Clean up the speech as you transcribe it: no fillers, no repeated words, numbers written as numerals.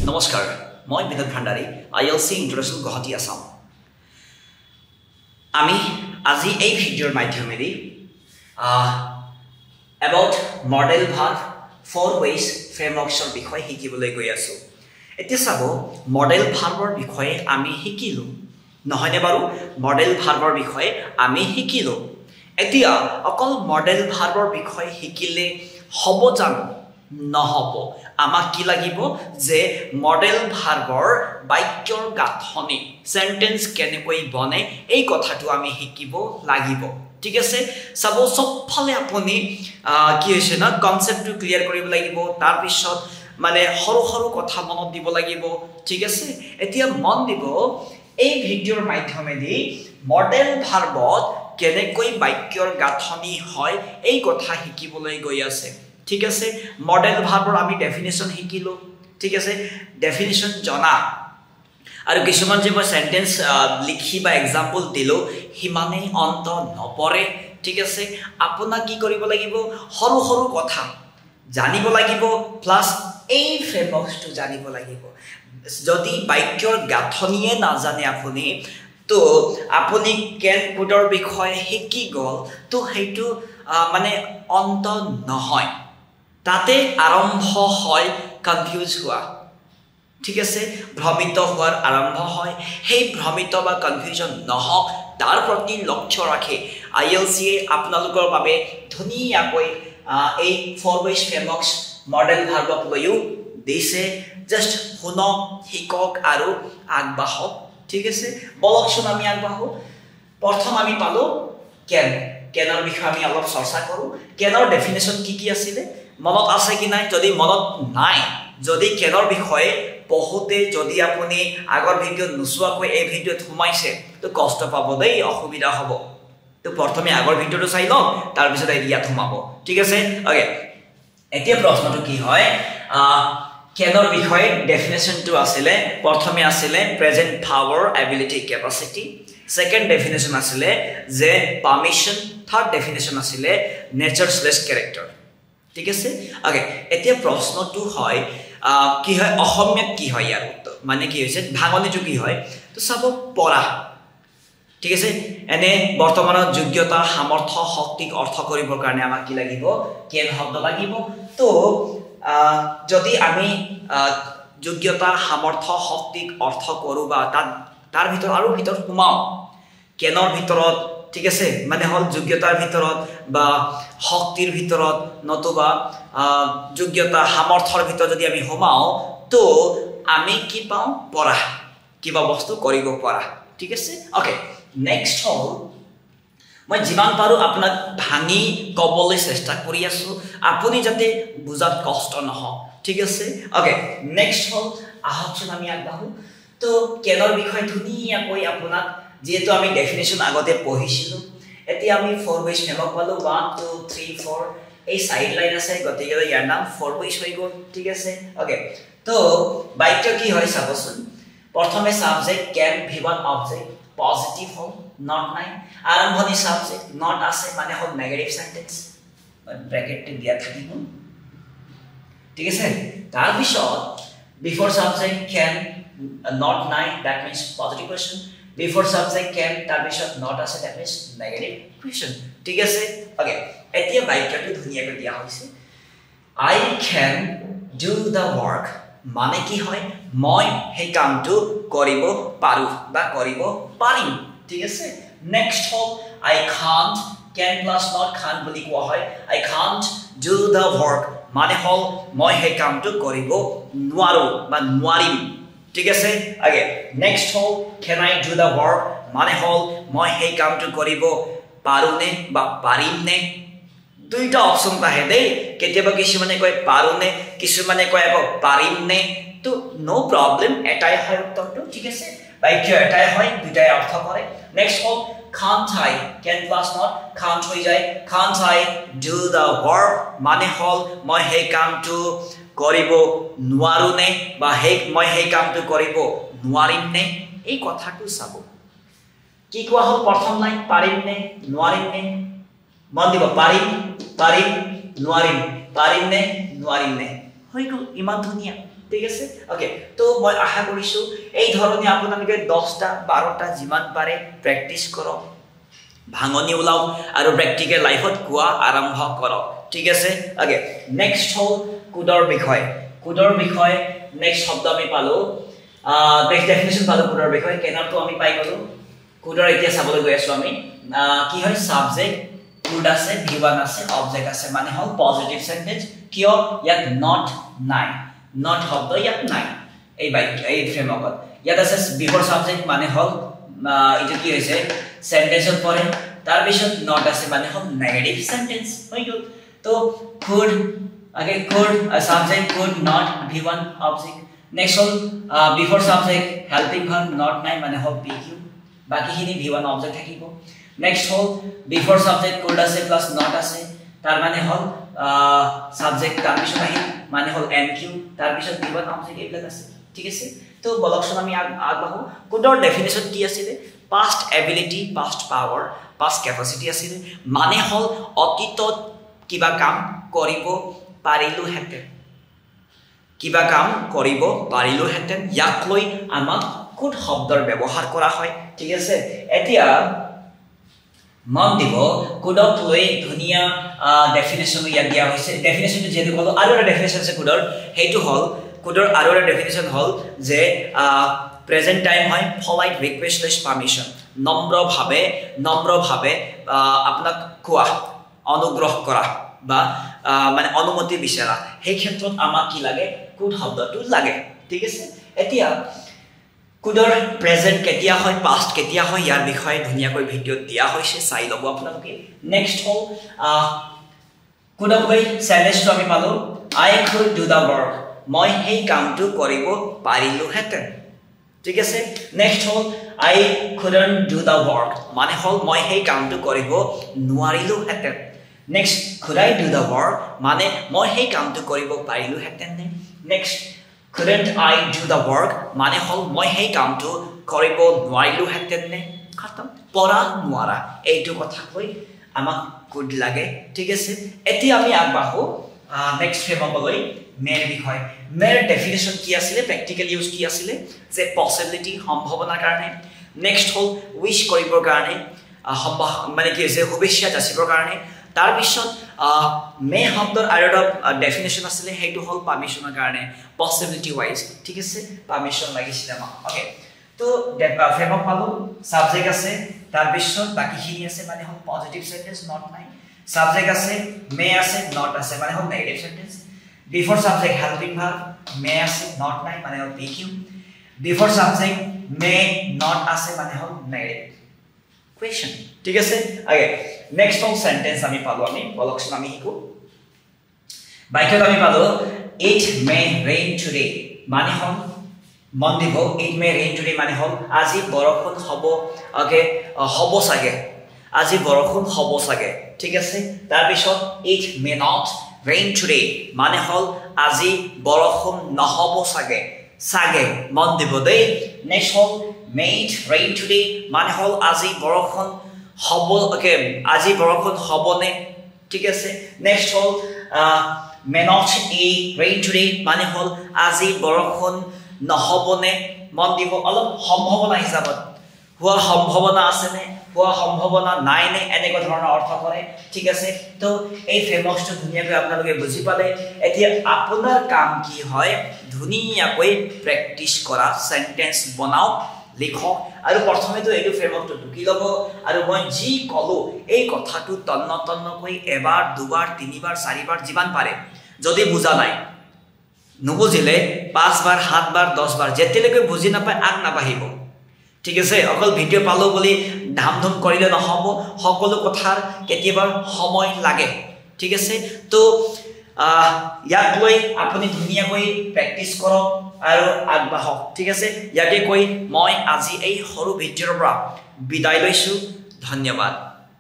নমস্কাৰ মই বিনোদ ভাণ্ডাৰী ILC international Guwahati Assam আমি আজি এই ভিডিঅ'ৰ মাধ্যমেৰে about model verb 4 ways frameworksৰ বিষয়ে শিকিবলৈ গৈ আছো এতিয়া চাব model verbৰ বিষয়ে আমি শিকিলো নহয়নে বাৰু model verbৰ বিষয়ে আমি শিকিলো এতিয়া অকল model verbৰ বিষয়ে শিকিলে হ'ব জানো নহব আমাক কি লাগিব যে মডেল ভাৰ্বৰ বাক্যৰ গাঁথনি সেন্টেন্স কেনেকৈ বনে এই কথাটো আমি শিকিব লাগিব ঠিক আছে সব সবফালে আপুনি কি হৈছে না কনসেপ্টটো ক্লিয়াৰ কৰিব লাগিব তাৰ পিছত মানে সৰু সৰু কথা মনত দিব লাগিব ঠিক আছে এতিয়া মন দিব এই ভিডিঅ'ৰ মাধ্যমেদি মডেল ভাৰ্বত কেনেকৈ বাক্যৰ গাঁথনি হয় এই কথা শিকিবলৈ গৈ আছে ঠিক আছে মডেল ভাৰ্বৰ আমি ডেফিনিশন শিকিলো ঠিক আছে ডেফিনিশন জনা আৰু কিছুমান যে সেন্টেন্স লিখি বা এক্সাম্পল দিলো হিমানে অন্ত নপৰে ঠিক আছে আপোনা কি কৰিব লাগিব সৰু সৰু কথা জানিব লাগিব প্লাস এই ফ্ৰেমৱৰ্কটো জানিব লাগিব যদি বাক্যৰ গাঁথনিয়ে না জানে আপুনি তো আপুনি কেন কোডৰ বিষয়ে শিকি গল তো হেতু মানে অন্ত নহয় তাতে আৰম্ভ হয় কনফিউজ হোৱা ঠিক আছে ভ্ৰমিত হোৱাৰ আৰম্ভ হয় সেই ভ্ৰমিত বা কনফিউজন নহক তাৰ প্ৰতি লক্ষ্য ৰাখে ILC আপোনালোকৰ বাবে ধুনীয়াকৈ এই 4 ways frameworks মডেল ভাৰ্বক লৈও দিছে জাস্ট শুনক শিকক আৰু আগবাঢ়ক ঠিক আছে বলকচোন আমি আগবাঢ়ো প্ৰথম আমি পালো কেনৰ বিষয়ে আমি অলপ চৰ্চা কৰো কেনৰ ডেফিনিশন কি আছিল মনত আছে কি নাই যদি মনত নাই যদি কেনৰ বিষয়ে বহুতে যদি আপুনি আগৰ ভিডিও নুসুৱাকৈ এই ভিডিওত সোমাইছে তো কষ্ট পাব দেই অসুবিধা হ'ব তো প্ৰথমে আগৰ ভিডিওটো চাই লওক তাৰ পিছত ইয়াত সোমাব ঠিক আছে ওকে এতিয়া প্ৰশ্নটো কি হয় কেনৰ বিষয়ে ডেফিনিশনটো আছিল প্ৰথমে আছিল present power ability capacity second definition আছিল যে পাৰমিশন থাৰ্ড ডেফিনিশন আছিল নেচাৰলেস ক্যাৰেক্টাৰ ঠিক আছে ওকে এতিয়া প্ৰশ্নটো হয় কি হয় অসমীয়াত কি হয় ইয়াৰ উত্তৰ মানে কি হৈছে ভাঙনিটো কি হয় তো সব পঢ়া ঠিক আছে এনে বৰ্তমানৰ যোগ্যতা সামৰ্থ্য শক্তিক অৰ্থ কৰিবৰ কাৰণে আমাক কি লাগিব কেন শব্দ লাগিব তো যদি আমি যোগ্যতা সামৰ্থ্য শক্তিক অৰ্থ কৰো বা তাৰ ভিতৰত আৰু ভিতৰত সোমাও কেনৰ ভিতৰত ঠিক আছে মানে হল যোগ্যতাৰ ভিতৰত বা শক্তিৰ ভিতৰত নতুবা যোগ্যতা সামৰ্থ্যৰ ভিতৰত যদি আমি সোমাও তো আমি কি পাও পঢ়া কিবা বস্তু কৰিব পৰা ঠিক আছে ওকে নেক্সট হল মই যিমান পাৰো আপোনাক ভাঙি কবলৈ চেষ্টা কৰি আছো আপুনি যাতে বুজাত কষ্ট নহওক ঠিক আছে ওকে নেক্সট হল আহকচোন আমি আগবাঢ়ো তো কেনৰ বিষয়ে ধুনীয়াকৈ আপোনাক যেহেতু আমি ডেফিনিশন আগতে পঢ়িছিলো এতিয়া আমি 4 ways framework পালো 1 2 3 4 এই সাইড লাইন আছে গতিকে ইয়াৰ নাম 4 ways হৈ গল ঠিক আছে ওকে তো বাক্য কি হয় চাবচোন প্ৰথমে subject can V1 object positive hall not নাই আৰম্ভণি সাবজেক্ট নট আছে মানে হল নেগেটিভ সেন্টেন্স ব্ৰ্যাকেট দিয়া থাকিব ঠিক আছে তাৰ পিছত before subject can not nine that means positive question before subject can tar bisot not ase that means negative question ঠিক আছে ওকে এতিয়া বাক্যটো ধুনিয়াকৈ দিয়া হৈছে I can do the work মানে কি হয় মই সেই কামটো কৰিব পাৰো বা কৰিব পাৰিম ঠিক আছে next hall I can't can plus not can't বুলি কোৱা হয় I can't do the work মানে হল মই সেই কামটো কৰিব নোৱাৰো বা নোৱাৰিম ঠিক আছে আগে next hall can I do the work মানে হল মই সেই কামটো কৰিব পাৰোনে বা পাৰিমনে দুইটা অপচন থাকে দেই কেতিয়াবা কিছুমানে কয় পাৰোনে কিছুমানে কয় আকৌ পাৰিমনে তো নো প্ৰবলেম এটাই হয় উত্তৰটো ঠিক আছে বাক্য এটাই হয় দুটাই অৰ্থ কৰে next hall can't I can plus not can't হৈ যায় can't I do the work মানে হল মই সেই কামটো কৰিব নোৱাৰোনে বা মই সেই কামটো কৰিব নোৱাৰিমনে এই কথাটো চাব কি কোৱা হল প্ৰথম লাইন পাৰিমনে নোৱাৰিমনে মন দিব পাৰিম নোৱাৰিমনে হৈ গল ইমান ধুনীয়া ঠিক আছে ওকে তো মই আশা কৰিছো এই ধৰণে আপোনালোকে 10টা 12টা যিমান পাৰে প্ৰেক্টিস কৰক ভাঙনি ওলাও আৰু প্ৰ্যাকটিক্যাল লাইফত কোৱা আৰম্ভ কৰক ঠিক আছে ওকে নেক্সট হল কোডৰ বিষয় নেক্সট শব্দ আমি পালো নেক্সট ডেফিনিশন পালো কোডৰ বিষয় কেনাৰটো আমি পাই গলো কোডৰ এতিয়া চাবলৈ গৈ আছো আমি কি হয় সাবজেক্ট কোড আছে v1 আছে অবজেক্ট আছে মানে হল পজিটিভ সেন্টেন্স কিয় ইয়াত not শব্দ ইয়াত নাই এই ফ্ৰেমৱৰ্কত ইয়াত আছে বিফৰ সাবজেক্ট মানে হল এটা কি হৈছে সেন্টেন্সৰ পৰে তাৰ পিছত not আছে মানে হল নেগেটিভ সেন্টেন্স হৈ গল তো could subject could not v1 object next hol before subject helping verb not নাই মানে হল pq বাকিখিনি v1 object থাকিব next hol before subject could আছে plus not আছে তাৰ মানে হল subject তাৰ পিছত আহি মানে হল nq তাৰ পিছত v1 object এইবিলাক আছে ঠিক আছে তো বলকচোন আমি আগবাঢ়ো কোডৰ ডেফিনিশন কি আছিল past ability past power past capacity আছিল মানে হল অতীতত কিবা কাম কৰিব পাৰিলো হেতেন ইয়াক লৈ আমাক কোড শব্দৰ ব্যৱহাৰ কৰা হয় ঠিক আছে এতিয়া মন দিব কোডক লৈ ধুনিয়া ডেফিনিশন ইয়াত দিয়া হৈছে ডেফিনিশনটো যেনে কলো আৰু এটা ডেফিনিশন আছে কোডৰ হেতু হল কোডৰ আৰু এটা ডেফিনিশন হল যে প্ৰেজেন্ট টাইম হয় polite requestless permission নম্ৰভাৱে আপোনাক কোৱা অনুগ্ৰহ কৰা বা মানে অনুমতি বিচৰা সেই ক্ষেত্ৰত আমাক কি লাগে কোড শব্দটো লাগে ঠিক আছে এতিয়া কোডৰ প্ৰেজেন্ট কেতিয়া হয় পাষ্ট কেতিয়া হয় ইয়াৰ বিষয়ে ধুনিয়াকৈ ভিডিও দিয়া হৈছে চাই লব আপোনালোকে নেক্সট হল কোডক লৈ সেন্টেন্সটো আমি পালো I could do the work মই সেই কামটো কৰিব পাৰিলো হেতেন ঠিক আছে next hall I couldn't do the work মানে হল মই সেই কামটো কৰিব নোৱাৰিলো হেতেন next could I do the work মানে মই সেই কামটো কৰিব পাৰিলো হেতেন next couldn't I do the work মানে হল মই সেই কামটো কৰিব নোৱাৰিলো হেতেন খতম পৰা নোৱাৰা এইটো কথা কৈ আমাক কোড লাগে ঠিক আছে এতিয়া আমি আগবাঢ়ো নেক্সট ফ্ৰেমৱৰ্কলৈ মেৰ বিষয় মেৰ ডেফিনিশন কি আছিল প্ৰ্যাকটিক্যাল ইউজ কি আছিল যে পসিবিলিটি সম্ভাৱনাৰ কাৰণে নেক্সট হল উইশ কৰিবৰ কাৰণে মানে কি হৈছে শুভেচ্ছা যাচিবৰ কাৰণে তাৰ পিছত মে শব্দৰ আৰু এটা ডেফিনিশন আছিল হেতু হল পাৰমিশনৰ কাৰণে পসিবিলিটি ওয়াইজ ঠিক আছে পাৰমিশন লাগিছিল আমাক ওকে তো ফ্ৰেমৱৰ্ক পালো সাবজেক্ট আছে তাৰ পিছত বাকিখিনি আছে মানে হল পজিটিভ সেন্টেন্স নট নাই সাবজেক্ট আছে মে আছে নট আছে মানে হল negative sentence before subject helping verb may আছে নট নাই মানে হল pq before subject may not আছে মানে হল নেগেটিভ question ঠিক আছে আগে নেক্সট হল সেন্টেন্স আমি পালো আমি বলকচোন আমি হিকো বাক্যত আমি পালো it may rain today মানে হল মন দিব it may rain today মানে হল আজি বৰষুণ হ'ব ওকে হ'ব সাগে আজি বৰষুণ হ'ব সাগে ঠিক আছে তাৰ পিছত it may not rain today মানে হল আজি বৰষুণ নহ'ব সাগে মন দিব দেই next hall may it rain today মানে হল আজি বৰষুণ হ'ব ওকে আজি বৰষুণ হ'বনে ঠিক আছে next hall may not rain today মানে হল আজি বৰষুণ নহ'বনে মন দিব অলপ সম্ভাৱনা হিচাপত হোৱা সম্ভাৱনা আছে নে হোৱা সম্ভাৱনা নাই নে এনেকুৱা ধৰণৰ অৰ্থ কৰে ঠিক আছে তো এই ফ্ৰেমৱৰ্কটো ধুনিয়াকৈ আপোনালোকে বুজি পালে এতিয়া আপোনাৰ কাম কি হয় ধুনিয়াকৈ প্ৰ্যাকটিস কৰা সেন্টেন্স বনাও লিখক আৰু প্ৰথমেতো এইটো ফ্ৰেমৱৰ্কটো ঢুকি ল'ব আৰু মই যি কলো এই কথাটো তন্নকৈ এবাৰ দুবাৰ তিনিবাৰ চাৰিবাৰ যিমান পাৰে যদি বুজা নাই নুবুজিলে 5 বাৰ 7 বাৰ 10 বাৰ যেতিয়ালৈকে বুজি নাপায় আগ নাবাঢ়িব ঠিক আছে অকল ভিডিও পালো বুলি ধামধুম কৰিলে নহব সকলো কথাৰ কেতিয়াবা সময় লাগে ঠিক আছে তো ইয়াক লৈ আপুনি ধুনিয়াকৈ প্ৰ্যাকটিস কৰক আৰু আগবাঢ়ক ঠিক আছে ইয়াকে কৈ মই আজি এই সৰু ভিডিওৰ পৰা বিদায় লৈছো ধন্যবাদ